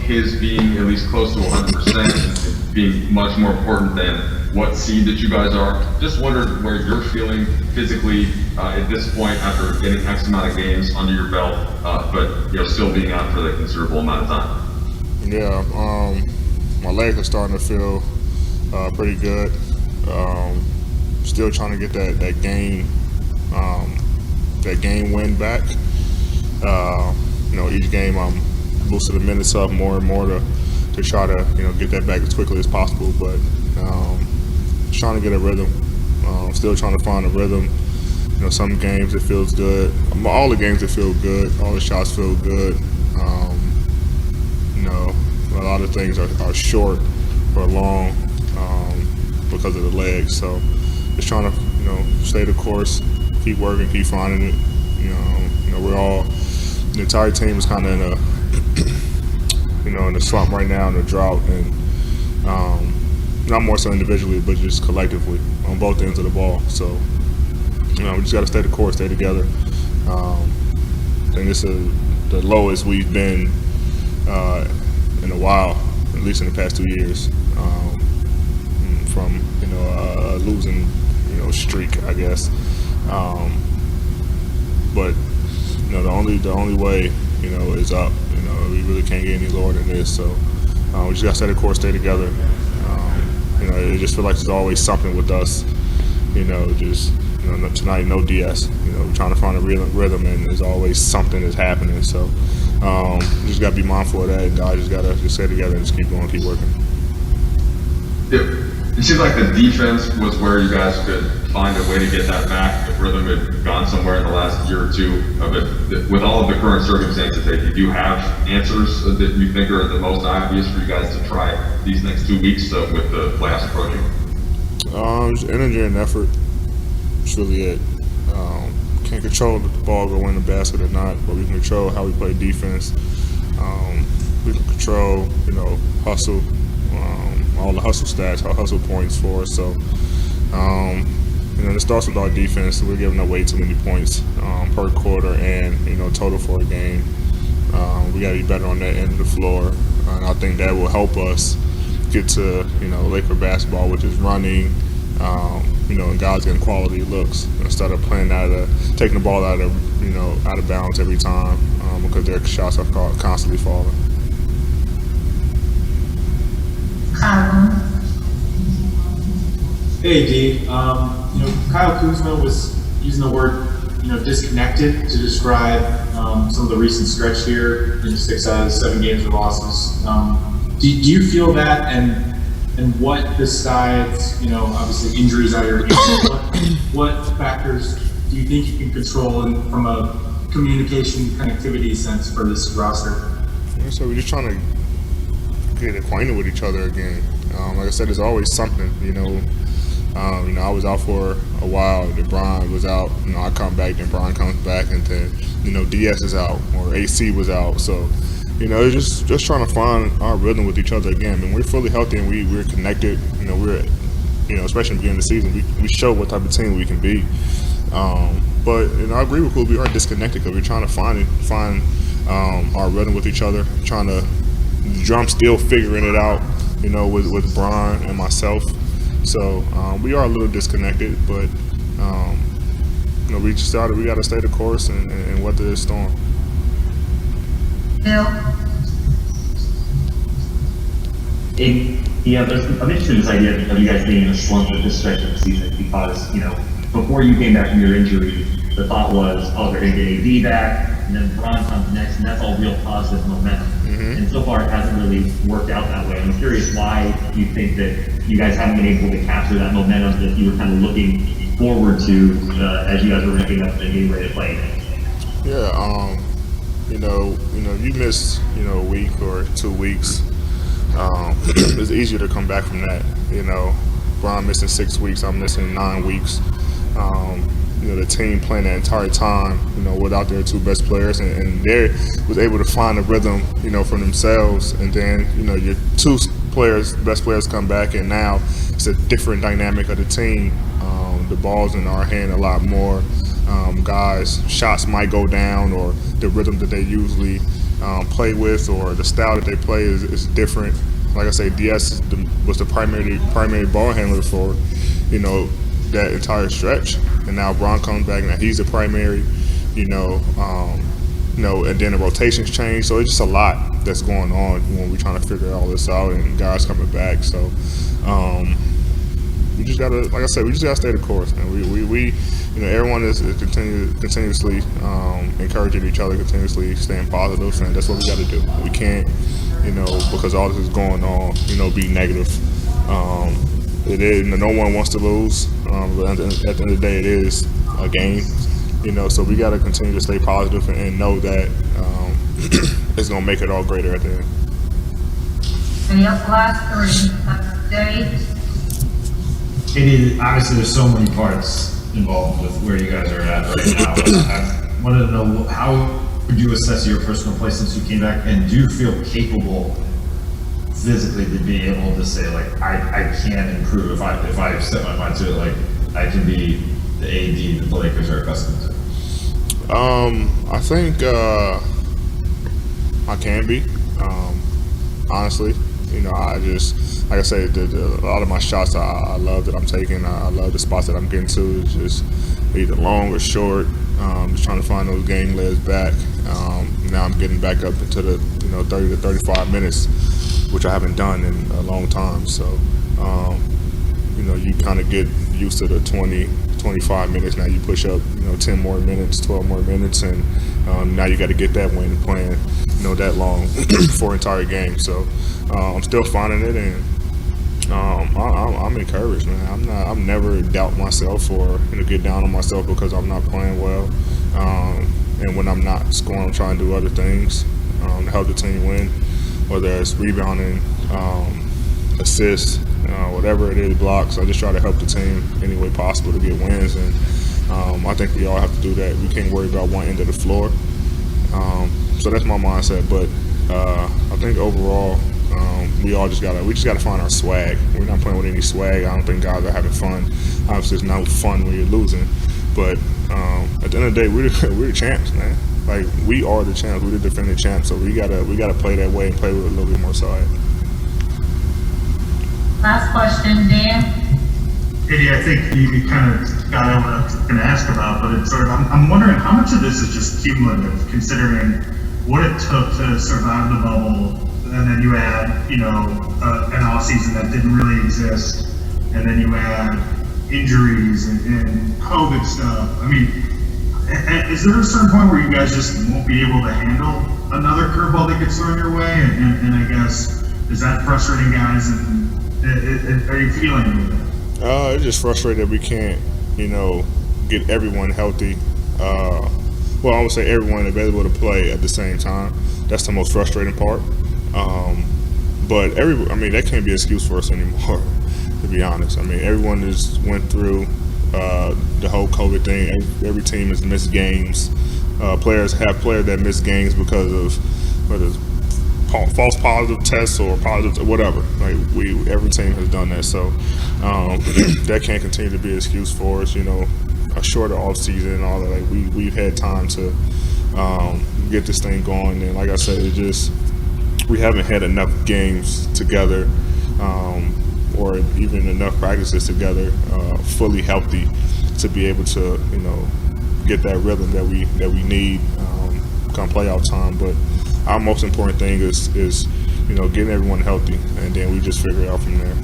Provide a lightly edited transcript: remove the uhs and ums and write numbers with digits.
his being at least close to 100% being much more important than what seed that you guys are. Just wondered where you're feeling physically at this point after getting X amount of games under your belt, but still being out for the considerable amount of time. Yeah, my legs are starting to feel pretty good. Still trying to get that game win back. Each game I'm boosting the minutes up more and more to try to get that back as quickly as possible. But just trying to get a rhythm. Still trying to find a rhythm. Some games it feels good. All the games it feel good. All the shots feel good. A lot of things are short or long because of the legs. So just trying to stay the course, keep working, keep finding it. We're all, the entire team is kind of in a slump right now, in a drought, and not more so individually, but just collectively on both ends of the ball. So we just got to stay the course, stay together. I think this is the lowest we've been in a while, at least in the past 2 years, from a losing streak, I guess. But the only way is up. We really can't get any lower than this. So we just got to stay the course, stay together. It just feels like there's always something with us. Tonight no DS. We're trying to find a rhythm, and there's always something that's happening. So we just got to be mindful of that. And guys just got to just stay together and just keep going, keep working. It seems like the defense was where you guys could find a way to get that back. The rhythm had gone somewhere in the last year or two of it. With all of the current circumstances, do you have answers that you think are the most obvious for you guys to try these next 2 weeks with the playoffs approaching? Just energy and effort. That's really it. Can't control if the ball go in the basket or not, but we can control how we play defense. We can control, hustle. All the hustle stats, our hustle points for us. So, it starts with our defense. We're giving away too many points per quarter and, total for a game. We got to be better on that end of the floor. And I think that will help us get to, Laker basketball, which is running, and guys getting quality looks instead of taking the ball out of bounds every time because their shots are constantly falling. Hey, D. Kyle Kuzma was using the word, disconnected to describe some of the recent stretch here. 6 out of 7 games or losses. Do you feel that? And what besides, obviously injuries out of your hands, what factors do you think you can control from a communication connectivity sense for this roster? So we're just trying to get acquainted with each other again. Like I said, there's always something. I was out for a while. Then Brian was out. I come back. Then Brian comes back, and then DS is out or AC was out. So it's just trying to find our rhythm with each other again. And we're fully healthy and we're connected. We're especially in the beginning of the season, we show what type of team we can be. But I agree with Cool. We are disconnected because we're trying to find our rhythm with each other. I'm still figuring it out, with Brian and myself. So we are a little disconnected, but we got to stay the course and weather this storm. I'm interested in this idea of you guys being in a slump at this stretch of the season because, before you came back from your injury, the thought was, they're going to get AD back, and then Bron comes next, and that's all real positive momentum. Mm-hmm. And so far, it hasn't really worked out that way. I'm curious why you think that you guys haven't been able to capture that momentum that you were kind of looking forward to as you guys were ramping up and getting ready to play. Yeah, you miss, a week or 2 weeks. It's easier to come back from that. Brian missing 6 weeks, I'm missing 9 weeks. The team playing the entire time, without their 2 best players, and they was able to find a rhythm, for themselves. And then, your 2 best players come back, and now it's a different dynamic of the team. The ball's in our hand a lot more. guys' shots might go down, or the rhythm that they usually play with, or the style that they play is different. Like I say, DS was the primary ball handler for, that entire stretch, and now Bron comes back and he's the primary, and then the rotations change. So it's just a lot that's going on when we're trying to figure all this out, and guys coming back. So we just gotta, like I said, we just gotta stay the course, man. We everyone is continuously encouraging each other, continuously staying positive, and that's what we got to do. We can't, because all this is going on, be negative. It is, no one wants to lose, but at the end of the day, it is a game, so we got to continue to stay positive and know that it's going to make it all greater at the end. Any else last 3 days? It is, obviously there's so many parts involved with where you guys are at right now. I wanted to know, how would you assess your personal play since you came back, and do you feel capable physically to be able to say, like, I can improve if I set my mind to it, like I can be the AD that the Lakers are accustomed to? I think I can be, honestly. I just, like I said, a lot of my shots I love that I'm taking. I love the spots that I'm getting to. It's just either long or short. Just trying to find those game legs back. Now I'm getting back up into the 30 to 35 minutes, which I haven't done in a long time. So you kind of get used to the 20, 25 minutes. Now you push up 10 more minutes, 12 more minutes, and now you got to get that win playing that long for an entire game. So I'm still finding it, and I'm encouraged, man. I'm never doubt myself or get down on myself because I'm not playing well. And when I'm not scoring, I'm trying to do other things to help the team win, whether it's rebounding, assists, whatever it is, blocks. I just try to help the team any way possible to get wins, and I think we all have to do that. We can't worry about one end of the floor. So that's my mindset. But I think overall, we just gotta find our swag. We're not playing with any swag. I don't think guys are having fun. Obviously, it's not fun when you're losing. But at the end of the day, we're the champs, man. Like, we are the champs. We're the defending champs. So we gotta play that way and play with a little bit more swag. Last question, Dan. Eddie, I think you kind of got at what I was going to ask about, but it's sort of, I'm wondering how much of this is just cumulative, considering what it took to survive the bubble, and then you add, an off season that didn't really exist, and then you add injuries and COVID stuff. I mean, is there a certain point where you guys just won't be able to handle another curveball that gets thrown your way? And I guess, is that frustrating, guys? And are you feeling any of that? It's just frustrating that we can't, get everyone healthy. Well, I would say everyone available to play at the same time. That's the most frustrating part. But that can't be an excuse for us anymore, to be honest. I mean, everyone just went through the whole COVID thing. Every team has missed games. Players that miss games because of whether it's false positive tests or positive whatever. Like, every team has done that. So that can't continue to be an excuse for us. A shorter off season and all that. Like, we've had time to get this thing going, and like I said, we haven't had enough games together, or even enough practices together, fully healthy, to be able to get that rhythm that we need come playoff time. But our most important thing is getting everyone healthy, and then we just figure it out from there.